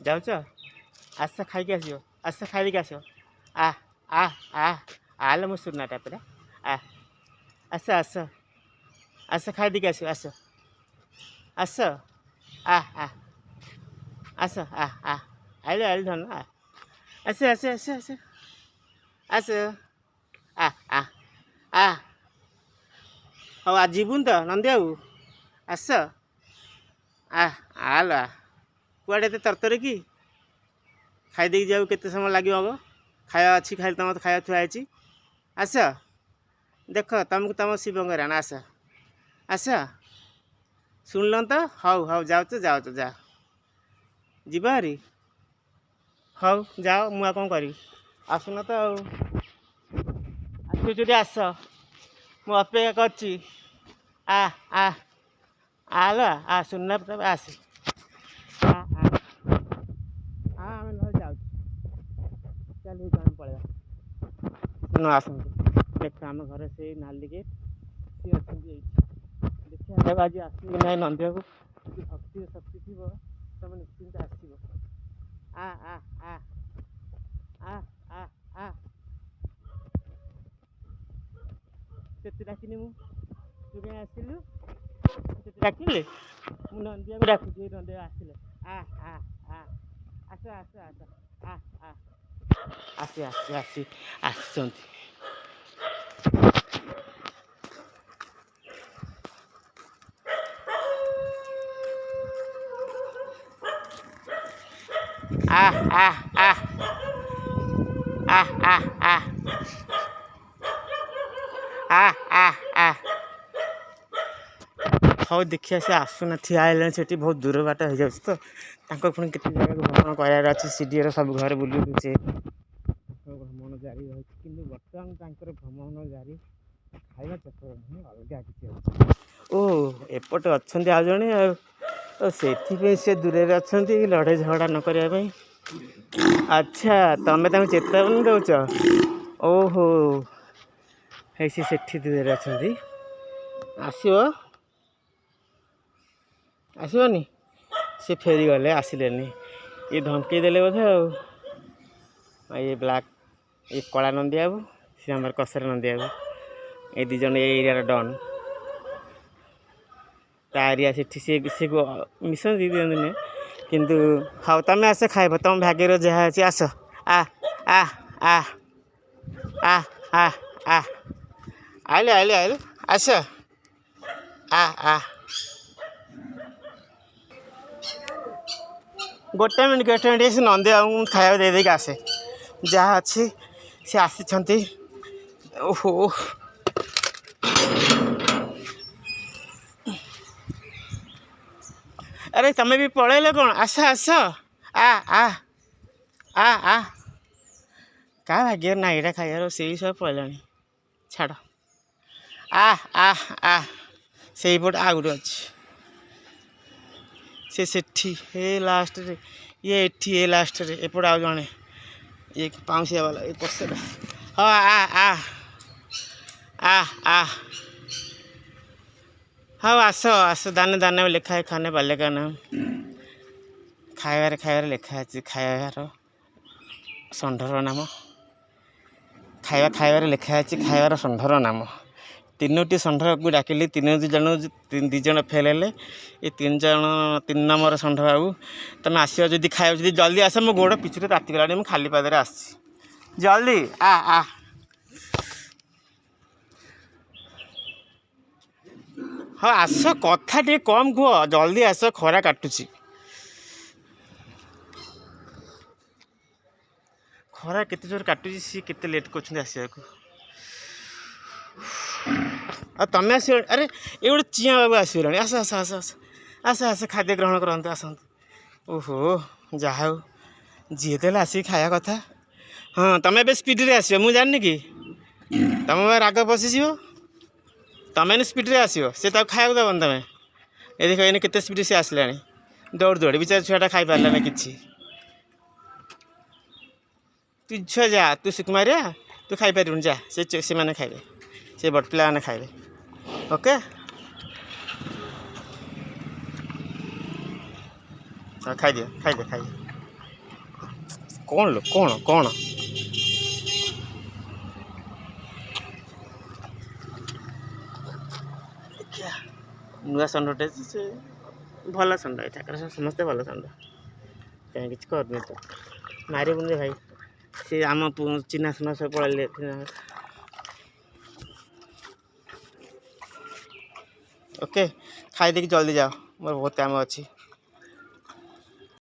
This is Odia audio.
ଯାଉଛ ଆସ ଖାଇକି ଆସିବ ଆସ ଖାଇକି ଆସିବ ଆ ଆ ଆ ଆଲେ ମୋ ସୁନାଟା ପୁରା ଆ ଆସ ଆସ ଆସ ଖାଇଦେଇକି ଆସିବ ଆସ ଆସ ଆ ଆ ଆସ ଆ ଆ ଆଇଲେ ଆଇଲେ ଧନ ଆ ଆସ ଆସ ଆସ ଆସ ଆସ ଆ ଆ ଆ ହଉ ଆଜି ଯିବୁନି ତ ନନ୍ଦୀ ବାବୁ ଆସ ଆଲୋ କୁଆଡ଼େ ଏତେ ତରତର କି ଖାଇଦେଇକି ଯାଉ କେତେ ସମୟ ଲାଗିବ ହବ ଖାଇବା ଅଛି ଖାଲି ତୁମର ଖାଇବା ଥୁଆ ହେଇଛି ଆସ ଦେଖ ତୁମକୁ ତୁମ ଶିବଙ୍କ ରାଣ ଆସ ଆସ ଶୁଣିଲ ତ ହଉ ହଉ ଯାଉଛ ଯାଉଛ ଯାଅ ଯିବ ହାରି ହଉ ଯାଅ ମୁଁ ଆଉ କ'ଣ କରିବି ଆସୁନ ତ ଆଉ ଆସିବ ଯଦି ଆସ ମୁଁ ଅପେକ୍ଷା କରିଛି ଆ ଆ ଆଲୋ ଆ ସୁନା ଆସେ ଆମେ ନହେଲେ ଯାଉଛୁ ଚାଲ ଆମେ ପଳେଇବା ନ ଆସନ୍ତୁ ଦେଖ ଆମ ଘରେ ସେଇ ନାଲି ଗେଟ୍ ସିଏ ଅଛନ୍ତି ଏଇଠି ଦେଖିବା ଆଜି ଆସିବି ନାହିଁ ନନ୍ଦିବାକୁ ଯଦି ଭକ୍ତି ଶକ୍ତି ଥିବ ତମେ ନିଶ୍ଚିନ୍ତ ଆସିବ ଆ ଆ ଆ ଆ ଆ ଆ କେତେ ଡାକିନି ମୁଁ ତୁ କାହିଁ ଆସିଲୁ କେତେ ଡାକିଲେ ମୁଁ ନନ୍ଦିଆକୁ ଡାକୁଛି ନନ୍ଦିଆ ଆସିଲେ ଆ ଆ ଆ ଆସ ଆସ ଆସ ଆ ଆ ଆସି ଆସି ଆସି ଆସିଛନ୍ତି ଆ ଆ ଆ ଆ ଆ ଆ ଆ ଆ ଆ ହଉ ଦେଖିବା ସେ ଆସୁନା ଠିଆ ହେଲେଣି ସେଠି ବହୁତ ଦୂର ବାଟ ହେଇଯାଉଛି ତ ତାଙ୍କ ପୁଣି କେତେ ଜାଗାକୁ ଭ୍ରମଣ କରିବାର ଅଛି ସିଡ଼ିଓର ସବୁ ଘରେ ବୁଲିବୁ ସେ ଭ୍ରମଣ ଜାରି ରହିଛି କିନ୍ତୁ ବର୍ତ୍ତମାନ ତାଙ୍କର ଭ୍ରମଣ ଜାରି ଖାଇବା ଚକ୍ର ନୁହେଁ ଅଲଗା କିଛି ଅଛି ଓ ଏପଟେ ଅଛନ୍ତି ଆଉ ଜଣେ ଆଉ ତ ସେଥିପାଇଁ ସେ ଦୂରରେ ଅଛନ୍ତି ଲଢ଼େଇ ଝଗଡ଼ା ନ କରିବା ପାଇଁ ଆଚ୍ଛା ତମେ ତାଙ୍କୁ ଚେତାବନୀ ଦେଉଛ ଓହୋ ହେଇ ସେ ସେଠି ଦୂରରେ ଅଛନ୍ତି ଆସିବ ଆସିବନି ସେ ଫେରିଗଲେ ଆସିଲେନି ଇଏ ଧମକେଇ ଦେଲେ ବୋଧେ ଆଉ ଇଏ ବ୍ଲାକ୍ ଇଏ କଳା ନନ୍ଦୀ ବାବୁ ସେ ଆମର କସରା ନନ୍ଦୀ ବାବୁ ଏ ଦୁଇ ଜଣ ଏ ଏରିଆର ଡନ୍ ତା ଏରିଆ ସେଠି ସେ ମିଶନ୍ତି ଦିଅନ୍ତିନି କିନ୍ତୁ ହଉ ତମେ ଆସ ଖାଇବ ତମ ଭାଗ୍ୟର ଯାହା ଅଛି ଆସ ଆ ଆ ଆ ଆ ଆ ଆ ଆଇଲେ ଆଇଲେ ଆଇଲେ ଆସ ଆ ଆ ଗୋଟେ ମିନିଟ୍ ସେ ନନ୍ଦୀ ବାବୁଙ୍କୁ ଖାଇବାକୁ ଦେଇଦେଇକି ଆସେ ଯାହା ଅଛି ସେ ଆସିଛନ୍ତି ଓହୋ ଆରେ ତମେ ବି ପଳେଇଲ କ'ଣ ଆସ ଆସ ଆ ଆ ଆ ଆ କାହା ଭାଗ୍ୟରେ ନା ଏଇଟା ଖାଇବାର ସେଇ ସବୁ ପଳେଇଲାଣି ଛାଡ଼ ଆ ଆ ଆ ସେଇପଟେ ଆଉ ଗୋଟେ ଅଛି ସେ ସେଠି ଏ ଲାଷ୍ଟରେ ଇଏ ଏଠି ଏ ଲାଷ୍ଟରେ ଏପଟେ ଆଉ ଜଣେ ଇଏ ପାଉଁଶିଆ ବାଲା ଏ ପଛରେ ହଁ ଆ ଆ ଆ ଆ ହଉ ଆସ ଆସ ଦାନେ ଦାନେ ଲେଖା ହେ ଖାନେ ବାଲ୍ୟ କାନ ଖାଇବାରେ ଲେଖା ଅଛି ଖାଇବାର ଷଣ୍ଢର ନାମ ଖାଇବାରେ ଲେଖା ଅଛି ଖାଇବାର ଷଣ୍ଢର ନାମ ତିନୋଟି ଷଣ୍ଢକୁ ଡାକିଲି ଦୁଇ ଜଣ ଫେଲ୍ ହେଲେ ଏ ତିନି ନମ୍ବର ଷଣ୍ଢ ବାବୁ ତମେ ଆସିବ ଯଦି ଖାଇବ ଯଦି ଜଲ୍ଦି ଆସ ମୋ ଗୋଡ଼ ପିଛୁରେ ତାତିଗଲାଣି ମୁଁ ଖାଲି ପାଦରେ ଆସିଛି ଜଲ୍ଦି ଆ ଆ ହଁ ଆସ କଥା ଟିକେ କମ୍ କୁହ ଜଲ୍ଦି ଆସ ଖରା କାଟୁଛି ଖରା କେତେ ଜୋର କାଟୁଛି ସିଏ କେତେ ଲେଟ୍ କରୁଛନ୍ତି ଆସିବାକୁ ଆଉ ତମେ ଆସିବ ଆରେ ଏ ଗୋଟେ ଚିଆଁ ବାବୁ ଆସିଗଲାଣି ଆସ ଆସ ଆସ ଆସ ଆସ ଆସ ଖାଦ୍ୟ ଗ୍ରହଣ କରନ୍ତୁ ଆସନ୍ତୁ ଓହୋ ଯାହା ହଉ ଯିଏ ଦେଲେ ଆସିକି ଖାଇବା କଥା ହଁ ତମେ ଏବେ ସ୍ପିଡ଼ରେ ଆସିବ ମୁଁ ଜାଣିନି କି ତମ ରାଗ ପଶିଯିବ ତମେ ସ୍ପିଡ଼ରେ ଆସିବ ସେ ତାକୁ ଖାଇବାକୁ ଦେବନି ତମେ ଏ ଦେଖ ଏଇନେ କେତେ ସ୍ପିଡ଼ ସେ ଆସିଲାଣି ଦୌଡ଼ି ବିଚାର ଛୁଆଟା ଖାଇପାରିଲାନି କିଛି ତୁ ଛୁଆ ଯା ତୁ ସୁକୁମାରିଆ ତୁ ଖାଇପାରିବୁନି ଯା ସେମାନେ ଖାଇବେ ସେ ବଡ଼ ପିଲାମାନେ ଖାଇବେ ଓକେ ହଁ ଖାଇଦିଅ କ'ଣ ଲୋ କ'ଣ କ'ଣ ଦେଖିଆ ନୂଆ ଷଣ୍ଢଟେ ସେ ଭଲ ଷଣ୍ଢ ଏଠାକାର ସମସ୍ତେ ଭଲ ଷଣ୍ଢ କାହିଁ କିଛି କରୁନି ତ ମାରିବୁନି ଭାଇ ସେ ଆମ ଚିହ୍ନା ସୁନା ସବୁ ପଳେଇଲେ ଓକେ ଖାଇଦେଇକି ଜଲ୍ଦି ଯାଅ ମୋର ବହୁତ କାମ ଅଛି।